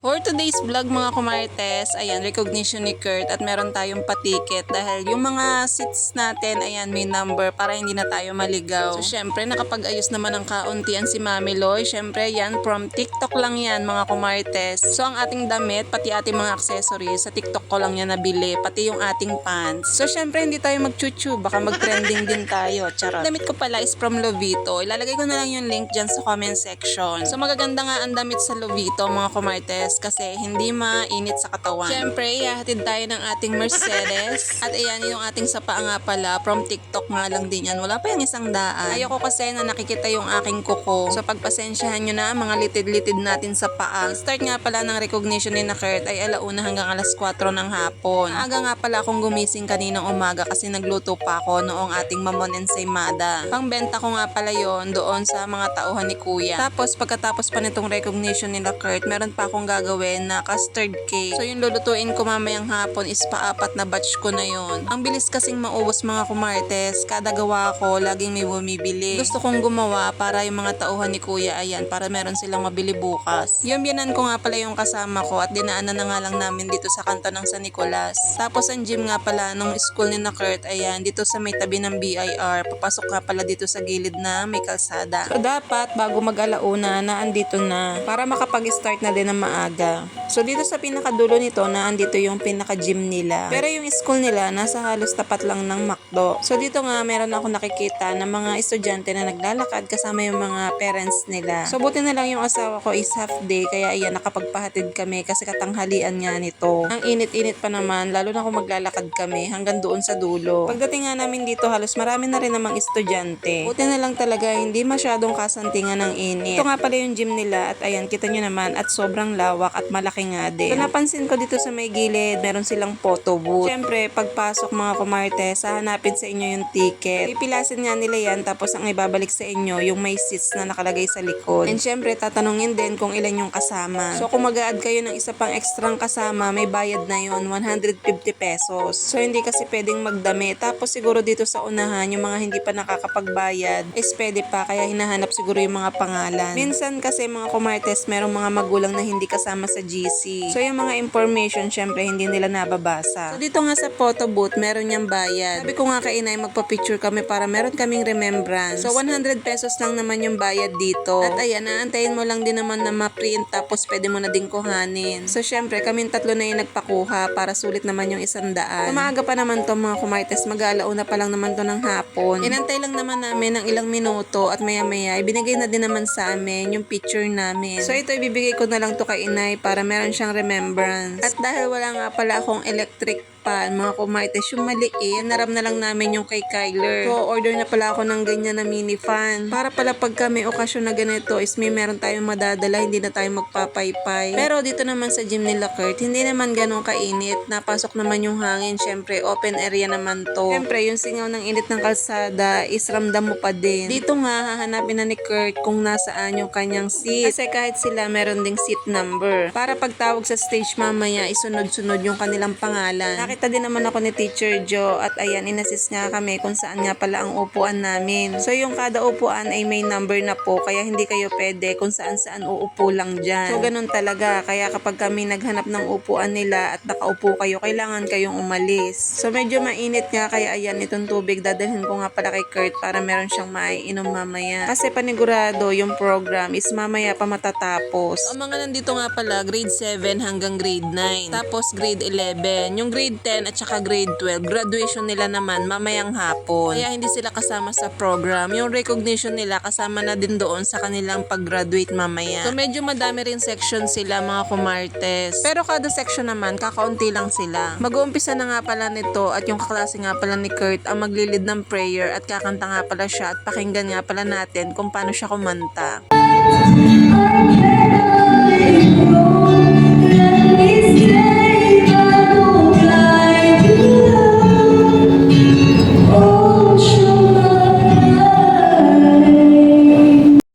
For today's vlog mga kumartes, ayan, recognition ni Kurt at meron tayong patiket dahil yung mga seats natin, ayan, may number para hindi na tayo maligaw. So, syempre, nakapag-ayos naman ng kauntian si Mami Loy. Syempre, yan, from TikTok lang yan mga kumartes. So, ang ating damit, pati ating mga accessories, sa TikTok ko lang yan nabili, pati yung ating pants. So, syempre, hindi tayo mag-chuchu, baka mag-trending din tayo. Charot. Damit ko pala is from Lovito. Ilalagay ko na lang yung link dyan sa comment section. So, magaganda nga ang damit sa Lovito mga kumartes kasi hindi mainit sa katawan. Siyempre, ihahatid tayo ng ating Mercedes. At ayan, yung ating sapa nga pala, from TikTok nga lang din yan. Wala pa yung 100. Ayoko kasi na nakikita yung aking kuko. So pagpasensyahan nyo na mga litid-litid natin sa paa. Start nga pala ng recognition ni na Kurt ay 1:00 hanggang 4:00 ng hapon. Aga nga pala akong gumising kaninang umaga kasi nagluto pa ako noong ating mamon ensaymada. Pangbenta ko nga pala yon doon sa mga tauhan ni Kuya. Tapos pagkatapos pa nitong recognition ni na Kurt, meron pa akong gagawin na custard cake. So yung lulutuin ko mamayang hapon is pa-4 na batch ko na yon. Ang bilis kasing maubos mga kumartes. Kada gawa ko, laging may bumibili. Gusto kong gumawa para yung mga tauhan ni Kuya, ayan, para meron silang mabili bukas. Yung biyanan ko nga pala yung kasama ko at dinaanan na nga lang namin dito sa kanto ng San Nicolas. Tapos ang gym nga pala nung school ni na Kurt, ayan, dito sa may tabi ng BIR. Papasok nga pala dito sa gilid na may kalsada. So dapat bago mag-alauna na andito na para makapag-start na din ng maaga. So dito sa pinakadulo nito na andito yung pinaka-gym nila. Pero yung school nila nasa halos tapat lang ng McDo. So dito nga meron ako nakikita ng mga estudyante na naglalakad kasama yung mga parents nila. So buti na lang yung asawa ko is half day kaya ayan nakapagpahatid kami kasi katanghalian nga nito. Ang init-init pa naman lalo na kung maglalakad kami hanggang doon sa dulo. Pagdating nga namin dito halos marami na rin namang estudyante. Buti na lang talaga hindi masyadong kasantingan ng init. Ito nga pala yung gym nila at ayan kita nyo naman at sobrang lawak at malaki nga din. So napansin ko dito sa may gilid meron silang photo booth. Siyempre pagpasok mga kumartes hahanapin sa inyo yung ticket. Pipilasin nga nila yan tapos ang ibabalik sa inyo yung may seats na nakalagay sa likod. And siyempre tatanungin din kung ilan yung kasama. So kung mag-a-add kayo ng isa pang ekstrang kasama may bayad na yon 150 pesos. So hindi kasi pwedeng magdami. Tapos siguro dito sa unahan yung mga hindi pa nakakapagbayad is pwede pa kaya hinahanap siguro yung mga pangalan. Minsan kasi mga kumartes merong mga magulang na hindi kasama sa GC. So yung mga information syempre hindi nila nababasa. So dito nga sa photo booth meron niyang bayad. Sabi ko nga kay inay magpa-picture kami para meron kaming remembrance. So 100 pesos lang naman yung bayad dito. At ayan, aantayin mo lang din naman na ma-print tapos pwede mo na din kuhanin. So syempre kaming tatlo na yung nagpakuha para sulit naman yung 100. Umaga pa naman to mga kumartes, mag-alauna pa lang naman to ng hapon. Inantay lang naman namin ng ilang minuto at maya-maya ibinigay na din naman sa amin yung picture namin. So ito ibibigay ko na lang to kay inay para meron siyang remembrance. At dahil wala nga pala akong electric pan, mga kumartes, yung maliit, naram na lang namin yung kay Kyler. So, order na pala ako ng ganyan na mini fan. Para pala pag kami okasyon na ganito is may meron tayong madadala, hindi na tayo magpapaypay. Pero dito naman sa gym nila Kurt, hindi naman ganun kainit. Napasok naman yung hangin. Syempre, open area naman to. Syempre, yung singaw ng init ng kalsada is ramdam mo pa din. Dito nga, hahanapin na ni Kurt kung nasaan yung kanyang seat. Kasi kahit sila, meron ding seat number. Para pagtawag sa stage mamaya, isunod-sunod yung kanilang pangalan. Nakita din naman ako ni Teacher Joe at ayan, inassist nga kami kung saan nga pala ang upuan namin. So yung kada upuan ay may number na po kaya hindi kayo pwede kung saan-saan uupo lang dyan. So ganun talaga. Kaya kapag kami naghanap ng upuan nila at nakaupo kayo, kailangan kayong umalis. So medyo mainit nga kaya ayan, itong tubig dadalhin ko nga pala kay Kurt para meron siyang maiinom mamaya. Kasi panigurado yung program is mamaya pa matatapos. Ang mga nandito nga pala grade 7 hanggang grade 9. Tapos grade 11. Yung grade 10 at saka grade 12, graduation nila naman mamayang hapon. Kaya hindi sila kasama sa program. Yung recognition nila kasama na din doon sa kanilang pag-graduate mamaya. So medyo madami rin section sila mga kumartes. Pero kada section naman, kakaunti lang sila. Mag-uumpisa na nga pala nito at yung kaklase nga pala ni Kurt ang maglilid ng prayer at kakanta nga pala siya at pakinggan nga pala natin kung paano siya kumanta.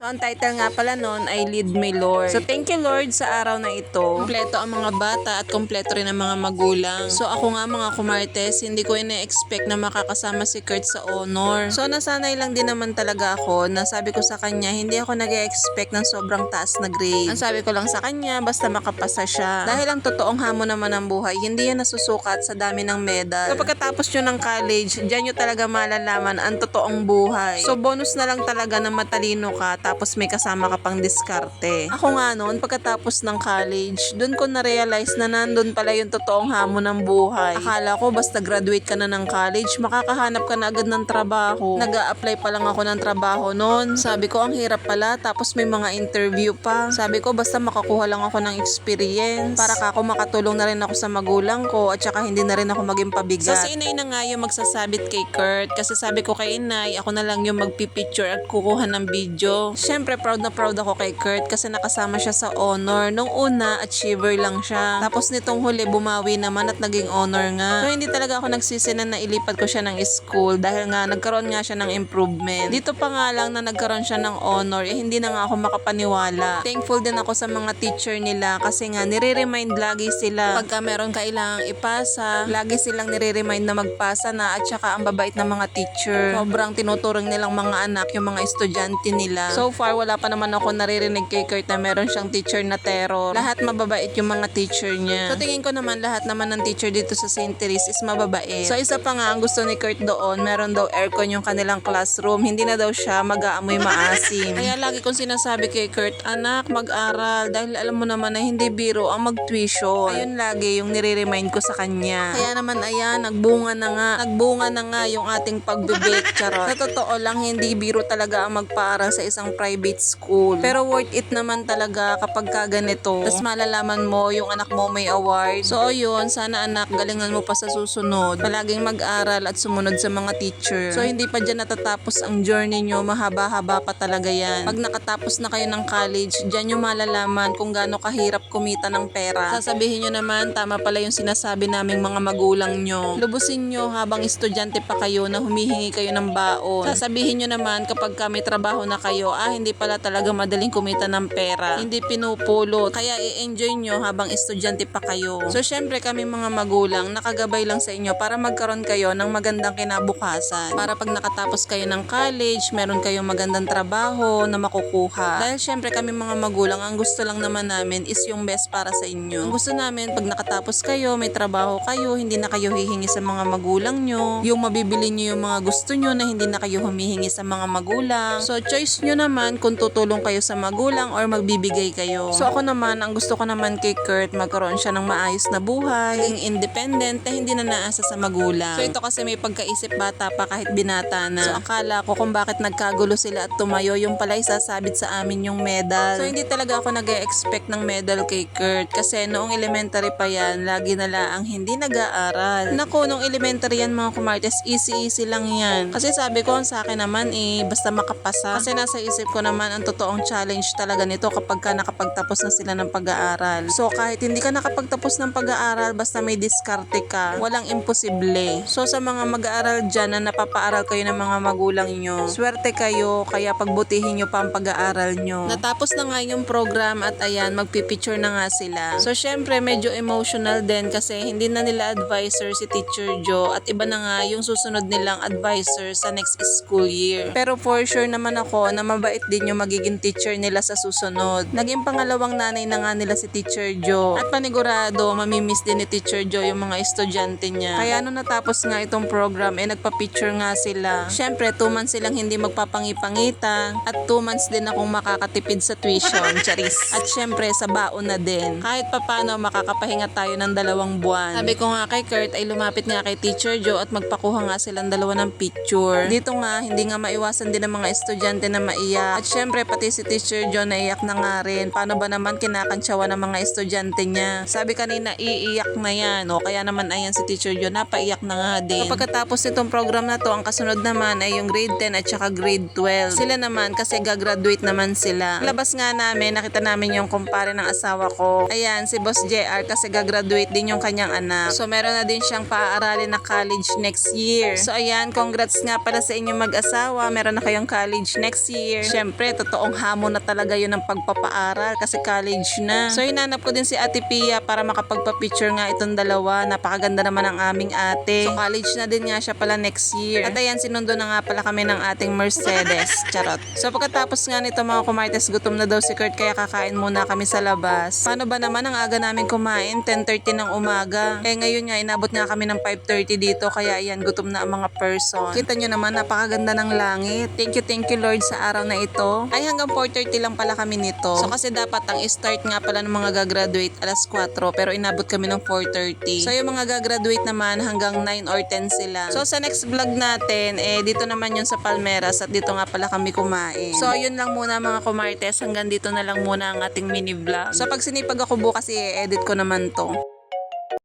Ang title nga pala nun ay Lead Me Lord. Lord. So thank you Lord sa araw na ito. Kompleto ang mga bata at kompleto rin ang mga magulang. So ako nga mga kumartes, hindi ko ina-expect na makakasama si Kurt sa honor. So nasanay lang din naman talaga ako na sabi ko sa kanya, hindi ako nag-expect ng sobrang taas na grade. Ang sabi ko lang sa kanya, basta makapasa siya. Dahil ang totoong hamon naman ng buhay, hindi yan nasusukat sa dami ng medal. So pagkatapos nyo ng college, dyan nyo talaga malalaman ang totoong buhay. So bonus na lang talaga na matalino ka tapos may kasama ka pang diskarte. Ako nga noon, pagkatapos ng college, doon ko na-realize na nandun pala yung totoong hamon ng buhay. Akala ko basta graduate ka na ng college, makakahanap ka na agad ng trabaho. Nag-a-apply pa lang ako ng trabaho noon. Sabi ko ang hirap pala, tapos may mga interview pa. Sabi ko basta makakuha lang ako ng experience para ako makatulong na rin ako sa magulang ko at saka hindi na rin ako maging pabigat. So si inay na nga yung magsasabit kay Kurt kasi sabi ko kay inay, ako na lang yung magpipicture at kukuha ng video. Siyempre proud na proud ako kay Kurt kasi nakasama siya sa honor. Nung una, achiever lang siya. Tapos nitong huli, bumawi naman at naging honor nga. So hindi talaga ako nagsisinan na ilipat ko siya ng school dahil nga nagkaroon nga siya ng improvement. Dito pa nga lang na nagkaroon siya ng honor, hindi na nga ako makapaniwala. Thankful din ako sa mga teacher nila kasi nga nire-remind lagi sila. Pagka meron kailangang ipasa, lagi silang nire-remind na magpasa na at saka ang babait ng mga teacher. Sobrang tinuturing nilang mga anak, yung mga estudyante nila. So far, wala pa naman ako naririnig kay Kurt na meron siyang teacher na terror. Lahat mababait yung mga teacher niya. So tingin ko naman lahat naman ng teacher dito sa St. Therese is mababait. So isa pa nga ang gusto ni Kurt doon, meron daw aircon yung kanilang classroom. Hindi na daw siya mag-aamoy maasim. Kaya lagi kong sinasabi kay Kurt, anak, mag-aral dahil alam mo naman na hindi biro ang mag-tuition. Ayun lagi yung nire-remind ko sa kanya. Kaya naman ayan, nagbunga na nga yung ating pagbibake, charot. Sa totoo lang, hindi biro talaga ang magpaaral sa isang private school. Pero worth it naman talaga kapag ka ganito. Tapos malalaman mo yung anak mo may award. So yun, sana anak, galingan mo pa sa susunod. Palaging mag-aral at sumunod sa mga teacher. So hindi pa dyan natatapos ang journey nyo, mahaba-haba pa talaga yan. Pag nakatapos na kayo ng college, dyan nyo malalaman kung gaano kahirap kumita ng pera. Sasabihin nyo naman, tama pala yung sinasabi naming mga magulang nyo. Lubusin nyo habang estudyante pa kayo na humihingi kayo ng baon. Sasabihin nyo naman kapag may trabaho na kayo, hindi pala talaga madaling kumita ng pera. Hindi pinupulot. Kaya i-enjoy nyo habang estudyante pa kayo. So syempre kami mga magulang, nakagabay lang sa inyo para magkaroon kayo ng magandang kinabukasan. Para pag nakatapos kayo ng college, meron kayong magandang trabaho na makukuha. Dahil syempre kami mga magulang, ang gusto lang naman namin is yung best para sa inyo. Ang gusto namin, pag nakatapos kayo, may trabaho kayo, hindi na kayo hihingi sa mga magulang nyo. Yung mabibili nyo yung mga gusto nyo na hindi na kayo humihingi sa mga magulang. So choice nyo naman kung tutulong kayo sa magulang or magbibigay kayo. So ako naman, ang gusto ko naman kay Kurt, magkaroon siya ng maayos na buhay, maging independent na hindi na naasa sa magulang. So ito kasi may pagkaisip bata pa kahit binata na. So akala ko kung bakit nagkagulo sila at tumayo, yung pala isasabit sa amin yung medal. So hindi talaga ako nag-expect ng medal kay Kurt kasi noong elementary pa yan, lagi na lang hindi nag-aaral. Naku, nung elementary yan mga kumartes, easy lang yan. Kasi sabi ko sa akin naman basta makapasa. Kasi nasa isip ko naman ang totoong challenge talaga nito kapag ka nakapagtapos na sila ng pag-aaral. So kahit hindi ka nakapagtapos ng pag-aaral, basta may diskarte ka, walang imposible. So sa mga mag-aaral dyan na napapaaral kayo ng mga magulang nyo, swerte kayo, kaya pagbutihin nyo pa ang pag-aaral nyo. Natapos na nga yung program at ayan, magpipicture na nga sila. So syempre medyo emotional din kasi hindi na nila advisor si Teacher Joe at iba na nga yung susunod nilang advisor sa next school year. Pero for sure naman ako na mabait din yung magiging teacher nila sa susunod. Naging pangalawang nanay na nga nila si Teacher Joe at panigurado mamimiss din ni Teacher Joe yung mga estudyante niya. Kaya nung natapos nga itong program nagpa-picture nga sila. Syempre 2 months silang hindi magpapangipangita at 2 months din akong makakatipid sa tuition, charis. At syempre sa baon na din. Kahit papano makakapahinga tayo ng 2 buwan. Sabi ko nga kay Kurt ay lumapit nga kay Teacher Joe at magpakuha nga silang 2 ng picture. Dito nga hindi nga maiwasan din ng mga estudyante na maiyak. At syempre pati si Teacher Joe naiyak na nga rin. Paano ba naman kinakantsawa ng mga estudyante niya? Sabi kanina iiyak na yan. O kaya naman ayan si Teacher Joe napaiyak na nga din. So, pagkatapos nitong program na to, ang kasunod naman ay yung grade 10 at saka grade 12. Sila naman kasi gagraduate naman sila. Labas nga namin, nakita namin yung kumpare ng asawa ko. Ayan, si Boss JR kasi gagraduate din yung kanyang anak. So meron na din siyang paaaralin na college next year. So ayan, congrats nga pala sa inyong mag-asawa. Meron na kayong college next year. Syempre, totoong hamon na talaga yun ng magpapaaral kasi college na. So hinanap ko din si Ate Pia para makapagpa-picture nga itong dalawa. Napakaganda naman ang aming ate. So college na din nga siya pala next year. At ayan, sinundo na nga pala kami ng ating Mercedes. Charot. So pagkatapos nga nito mga kumartes, gutom na daw si Kurt kaya kakain muna kami sa labas. Paano ba naman ang aga namin kumain? 10:30 ng umaga. Ngayon nga inabot nga kami ng 5:30 dito kaya ayan, gutom na ang mga person. Kita nyo naman, napakaganda ng langit. Thank you Lord sa araw na ito. Ay hanggang 4:30 lang pala kami nito. So kasi dapat ang start nga pala ng mga gagraduate alas 4 pero inabot kami ng 4:30. So yung mga gagraduate naman hanggang 9 or 10 sila. So sa next vlog natin, dito naman yun sa Palmeras at dito nga pala kami kumain. So yun lang muna mga kumartes, hanggang dito na lang muna ang ating mini vlog. So pag sinipag ako bukas i-edit ko naman to.